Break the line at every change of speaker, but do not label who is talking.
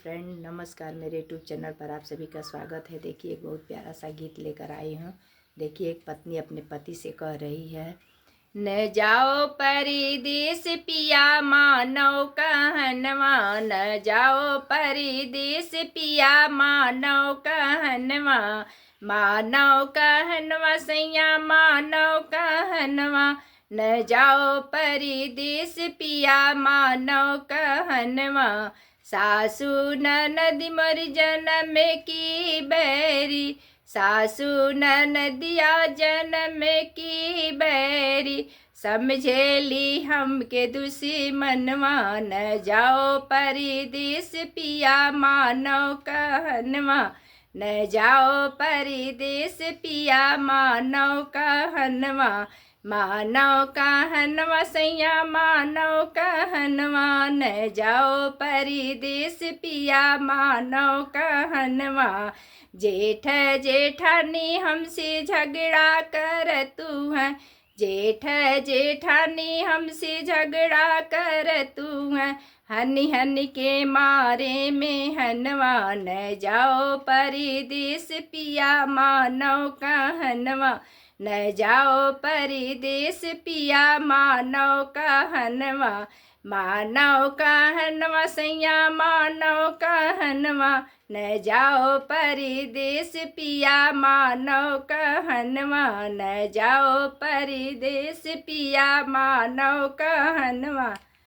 Friend, नमस्कार। मेरे YouTube channel पर आप सभी का स्वागत है। देखिए, एक बहुत प्यारा सा गीत लेकर आई हूँ। देखिए, एक पत्नी अपने पति से कह रही है, न जाओ परदेस पिया मानो कहनवा, न जाओ परदेस पिया मानो कहनवा, मानो कहनवा सैया मानो कहनवा, न जाओ परदेस पिया मानो कहनवा, सासु ननद मोर जनम की बैरी, सासु ननदिया जनम की बैरी, समझेली हमके दुश्मनवा, न जाओ परदेस पिया मानो कहनवा, न जाओ परदेस पिया मानो कहनवा, मानो कहनवा सैया मानो कहनवा, न जाओ परदेस पिया मानो कहनवा, जेठ जेठानी हमसे झगड़ा कर तू है, जेठ जेठानी हमसे झगड़ा कर तू है, हनी हनी के मारे में हनवा, न जाओ परदेस पिया मानो कहनवा, न जाओ परदेस पिया मानो कहनवा, मानो कहनवा सैया मानो कहनवा, न जाओ परदेस पिया मानो कहनवा, न जाओ परदेस पिया मानो कहनवा।